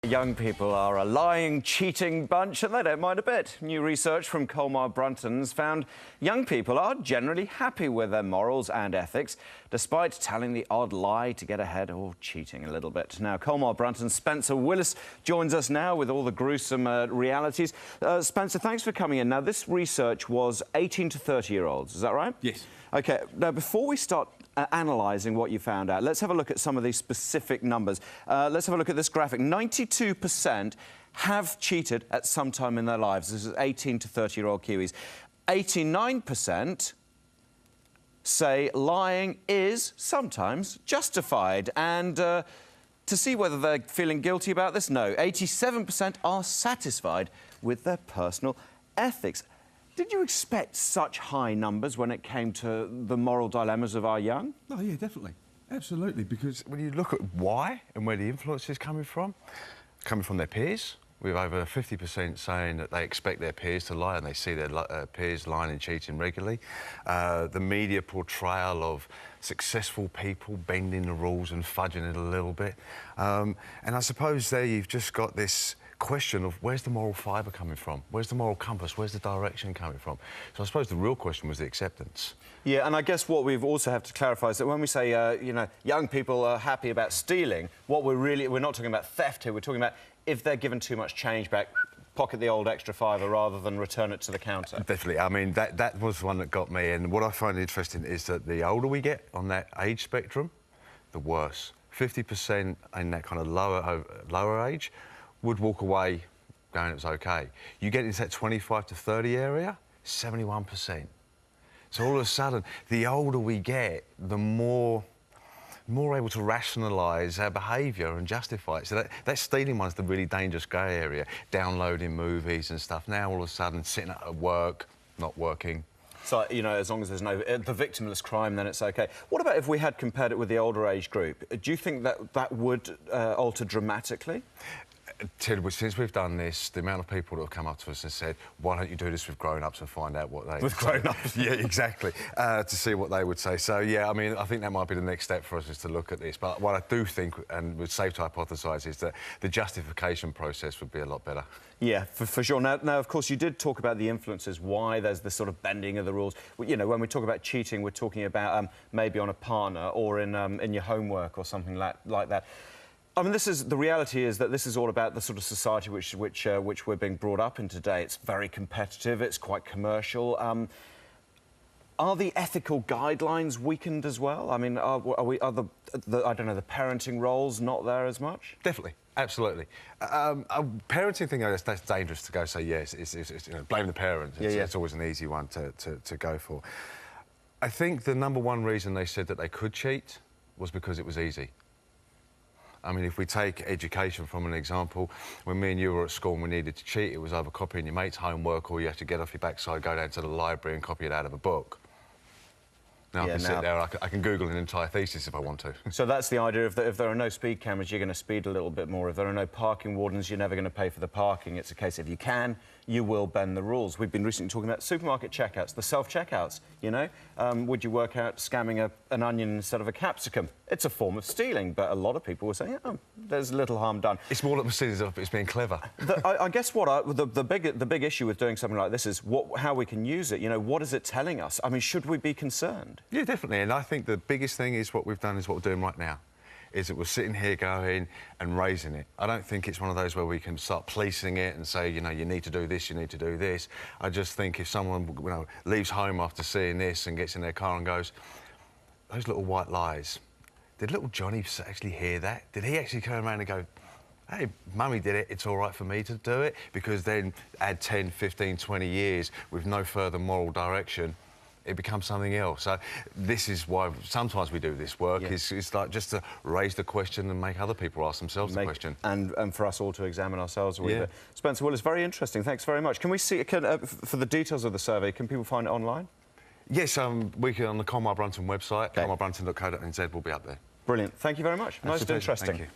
Young people are a lying, cheating bunch, and they don't mind a bit. New research from Colmar Bruntons found young people are generally happy with their morals and ethics, despite telling the odd lie to get ahead or cheating a little bit. Now, Colmar Brunton's Spencer Willis joins us now with all the gruesome realities. Spencer, thanks for coming in. Now, this research was 18 to 30-year-olds, is that right? Yes. OK, now, before we start analysing what you found out, let's have a look at some of these specific numbers. Let's have a look at this graphic. 92% have cheated at some time in their lives. This is 18 to 30-year-old Kiwis. 89% say lying is sometimes justified. And to see whether they're feeling guilty about this, no. 87% are satisfied with their personal ethics. Did you expect such high numbers when it came to the moral dilemmas of our young? Oh, yeah, definitely. Absolutely, because when you look at why and where the influence is coming from their peers, with over 50% saying that they expect their peers to lie and they see their peers lying and cheating regularly. The media portrayal of successful people bending the rules and fudging it a little bit. And I suppose there you've just got this question of where's the moral fibre coming from? Where's the moral compass? Where's the direction coming from? So I suppose the real question was the acceptance. Yeah, and I guess what we've also have to clarify is that when we say, you know, young people are happy about stealing, we're not talking about theft here, we're talking about if they're given too much change back, pocket the old extra fiver rather than return it to the counter. Definitely. I mean, that was the one that got me, and what I find interesting is that the older we get on that age spectrum, the worse. 50% in that kind of lower age would walk away going it was OK. You get into that 25 to 30 area, 71%. So all of a sudden, the older we get, the more able to rationalise our behaviour and justify it. So that stealing one's the really dangerous grey area. Downloading movies and stuff. Now, all of a sudden, sitting at work, not working. So, you know, as long as there's no... the victimless crime, then it's OK. What about if we had compared it with the older age group? Do you think that would alter dramatically? Ted, since we've done this, the amount of people that have come up to us and said, why don't you do this with grown-ups and find out what they... With grown-ups? Yeah, exactly. To see what they would say. So, yeah, I mean, I think that might be the next step for us is to look at this. But what I do think, and would safe to hypothesise, is that the justification process would be a lot better. Yeah, for sure. Now, of course, you did talk about the influences, why there's this sort of bending of the rules. You know, when we talk about cheating, we're talking about maybe on a partner or in your homework or something like that. I mean, the reality is that this is all about the sort of society which we're being brought up in today. It's very competitive, it's quite commercial. Are the ethical guidelines weakened as well? I mean, are the I don't know, the parenting roles not there as much? Definitely. Absolutely. A parenting thing, that's dangerous to go say, yes, it's you know, blame the parents. It's always an easy one to go for. I think the #1 reason they said that they could cheat was because it was easy. I mean, if we take education from an example, when me and you were at school and we needed to cheat, it was either copying your mate's homework or you had to get off your backside, go down to the library and copy it out of a book. Now I can sit there, I can Google an entire thesis if I want to. So that's the idea of if there are no speed cameras, you're going to speed a little bit more. If there are no parking wardens, you're never going to pay for the parking. It's a case if you can, you will bend the rules. We've been recently talking about supermarket checkouts, the self-checkouts, you know? Would you work out scamming an onion instead of a capsicum? It's a form of stealing, but a lot of people were saying, oh, there's little harm done. It's more that Mercedes it's being clever. I guess the big issue with doing something like this is how we can use it. You know, what is it telling us? I mean, should we be concerned? Yeah, definitely. And I think the biggest thing is what we've done is what we're doing right now. Is that we're sitting here going and raising it. I don't think it's one of those where we can start policing it and say, you know, you need to do this, you need to do this. I just think if someone, you know, leaves home after seeing this and gets in their car and goes, those little white lies, did little Johnny actually hear that? Did he actually turn around and go, hey, Mummy did it, it's all right for me to do it? Because then add 10, 15, 20 years with no further moral direction, it becomes something else. So this is why sometimes we do this work. Yeah. It's like just to raise the question and make other people ask themselves the question. And for us all to examine ourselves a wee bit. Spencer Willis, very interesting. Thanks very much. Can we see, for the details of the survey, can people find it online? Yes, we can on the Colmar Brunton website, colmarbrunton.co.nz will be up there. Brilliant. Thank you very much. Nice and interesting. Thank you.